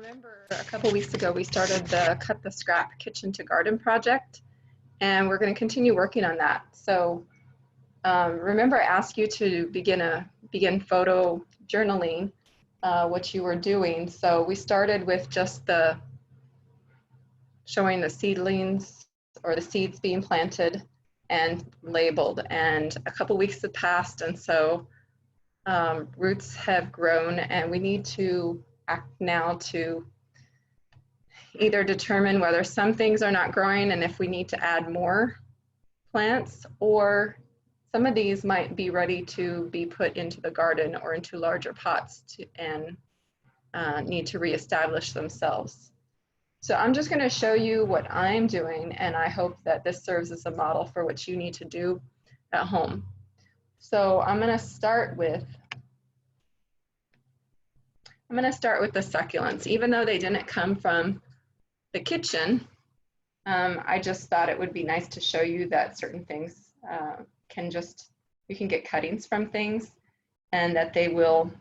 remember a couple weeks ago we started the Cut the Scrap Kitchen to Garden project, and we're going to continue working on that. So remember, I asked you to begin photo journaling what you were doing. So we started with just showing the seedlings or the seeds being planted and labeled, and a couple weeks have passed, and so roots have grown, and we need to act now to either determine whether some things are not growing and if we need to add more plants, or some of these might be ready to be put into the garden or into larger pots and need to reestablish themselves. So I'm just going to show you what I'm doing, and I hope that this serves as a model for what you need to do at home. So I'm going to start with the succulents. Even though they didn't come from the kitchen, I just thought it would be nice to show you that certain things you can get cuttings from things, and that they will,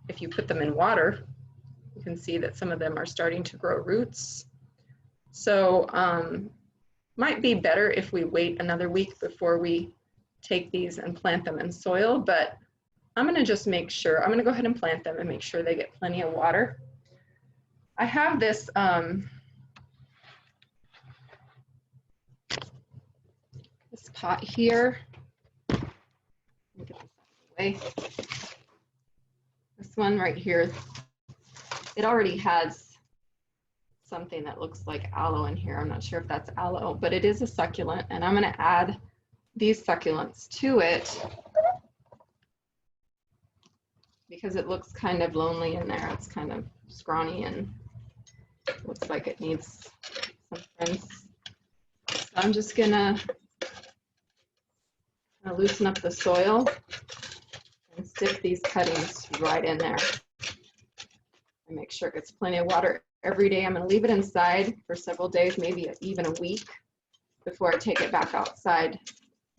if you put them in water, you can see that some of them are starting to grow roots. So might be better if we wait another week before we take these and plant them in soil, but I'm going to just make sure, I'm going to go ahead and plant them and make sure they get plenty of water. I have this this pot here. Let me get this out of the way. This one right here, it already has something that looks like aloe in here. I'm not sure if that's aloe, but it is a succulent, and I'm going to add these succulents to it because it looks kind of lonely in there. It's kind of scrawny and looks like it needs some friends. So I'm just gonna loosen up the soil and stick these cuttings right in there and make sure it gets plenty of water every day. I'm gonna leave it inside for several days, maybe even a week, before I take it back outside.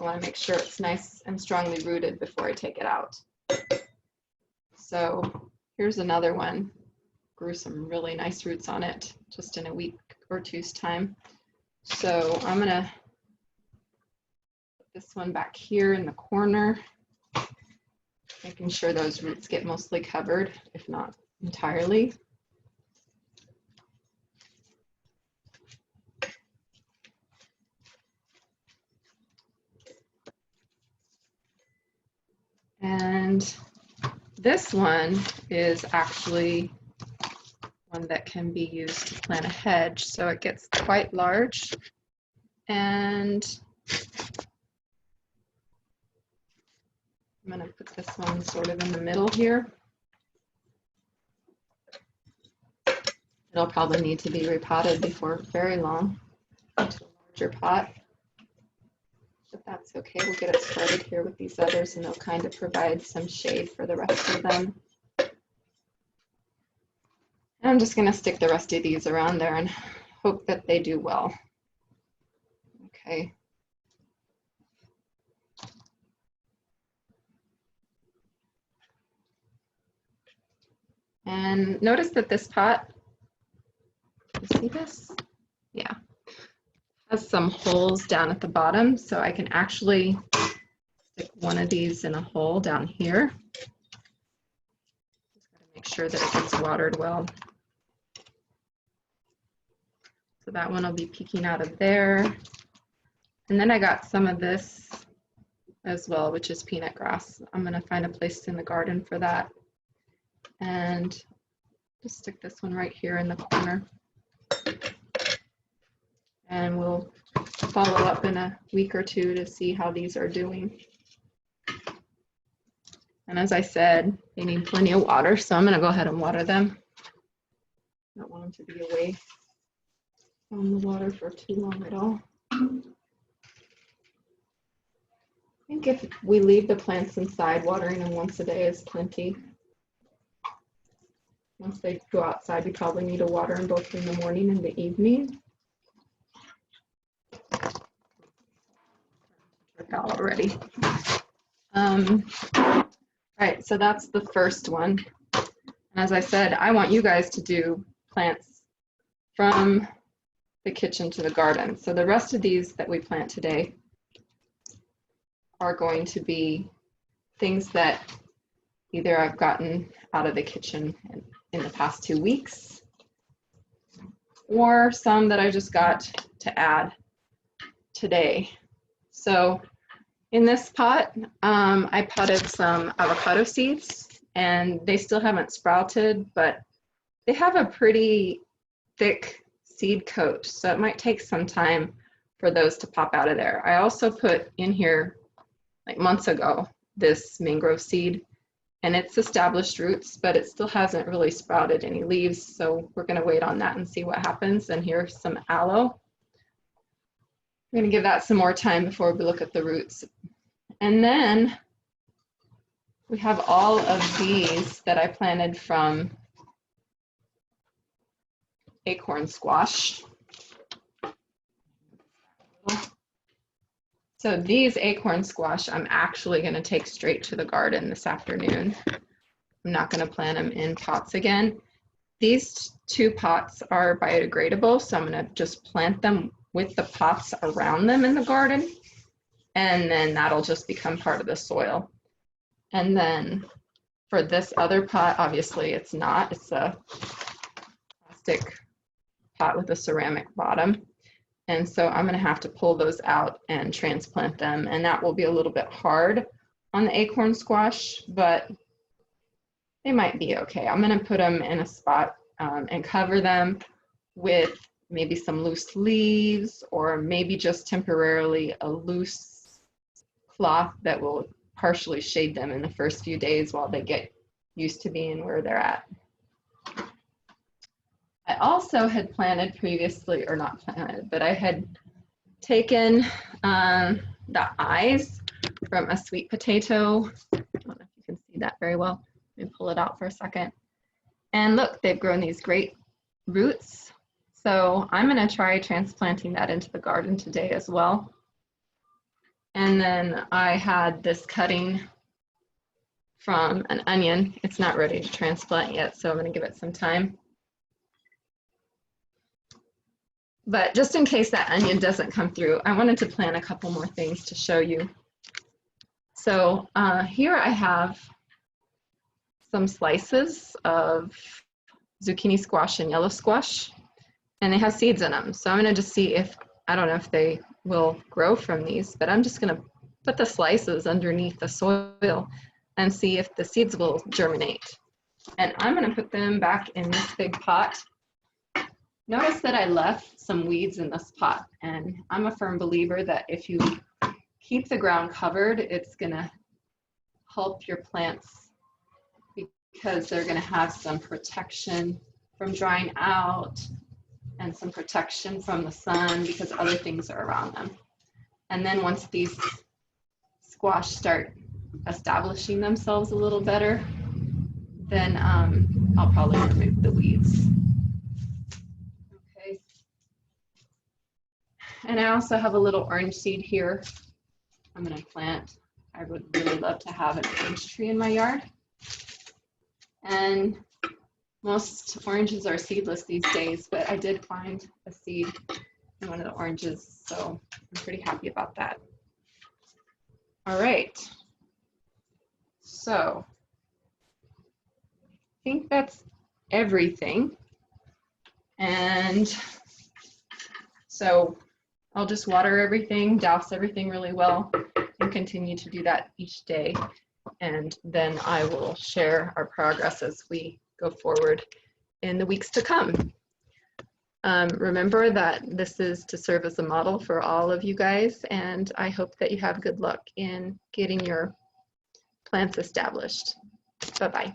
I want to make sure it's nice and strongly rooted before I take it out. So here's another one. Grew some really nice roots on it just in a week or two's time. So I'm going to put this one back here in the corner, making sure those roots get mostly covered, if not entirely. And this one is actually one that can be used to plant a hedge. So it gets quite large, and I'm going to put this one sort of in the middle here. It'll probably need to be repotted before very long into a larger pot. But that's okay. We'll get it started here with these others, and they'll kind of provide some shade for the rest of them. And I'm just going to stick the rest of these around there and hope that they do well. Okay. And notice that this pot, you see this? Yeah. Has some holes down at the bottom, so I can actually stick one of these in a hole down here. Just gotta make sure that it gets watered well. So that one will be peeking out of there. And then I got some of this as well, which is peanut grass. I'm gonna find a place in the garden for that. And just stick this one right here in the corner. And we'll follow up in a week or two to see how these are doing. And as I said, they need plenty of water, so I'm going to go ahead and water them. I don't want them to be away from the water for too long at all. I think if we leave the plants inside, watering them once a day is plenty. Once they go outside, we probably need to water them both in the morning and the evening. Out already. All right, so that's the first one. As I said, I want you guys to do plants from the kitchen to the garden. So the rest of these that we plant today are going to be things that either I've gotten out of the kitchen in the past 2 weeks, or some that I just got to add today. So in this pot, I potted some avocado seeds, and they still haven't sprouted, but they have a pretty thick seed coat, so it might take some time for those to pop out of there. I also put in here, like months ago, this mangrove seed, and it's established roots, but it still hasn't really sprouted any leaves, so we're going to wait on that and see what happens. And here's some aloe. I'm going to give that some more time before we look at the roots. And then we have all of these that I planted from acorn squash. So these acorn squash, I'm actually going to take straight to the garden this afternoon. I'm not going to plant them in pots again. These 2 pots are biodegradable, so I'm going to just plant them with the pots around them in the garden, and then that'll just become part of the soil. And then for this other pot, obviously it's not, it's a plastic pot with a ceramic bottom. And so I'm going to have to pull those out and transplant them, and that will be a little bit hard on the acorn squash, but they might be okay. I'm going to put them in a spot and cover them with maybe some loose leaves, or maybe just temporarily a loose cloth that will partially shade them in the first few days while they get used to being where they're at. I also had planted previously, or not planted, but I had taken the eyes from a sweet potato. I don't know if you can see that very well. Let me pull it out for a second. And look, they've grown these great roots. So I'm going to try transplanting that into the garden today as well. And then I had this cutting from an onion. It's not ready to transplant yet, so I'm going to give it some time. But just in case that onion doesn't come through, I wanted to plant a couple more things to show you. So here I have some slices of zucchini squash and yellow squash, and they have seeds in them. So I'm going to just see if, I don't know if they will grow from these, but I'm just going to put the slices underneath the soil and see if the seeds will germinate. And I'm going to put them back in this big pot. Notice that I left some weeds in this pot, and I'm a firm believer that if you keep the ground covered, it's going to help your plants because they're going to have some protection from drying out and some protection from the sun because other things are around them. And then once these squash start establishing themselves a little better, then I'll probably remove the weeds. Okay. And I also have a little orange seed here I'm going to plant. I would really love to have an orange tree in my yard. And most oranges are seedless these days, but I did find a seed in one of the oranges, so I'm pretty happy about that. All right. So I think that's everything. And so I'll just water everything, douse everything really well, and continue to do that each day. And then I will share our progress as we go forward in the weeks to come. Remember that this is to serve as a model for all of you guys, and I hope that you have good luck in getting your plants established. Bye-bye.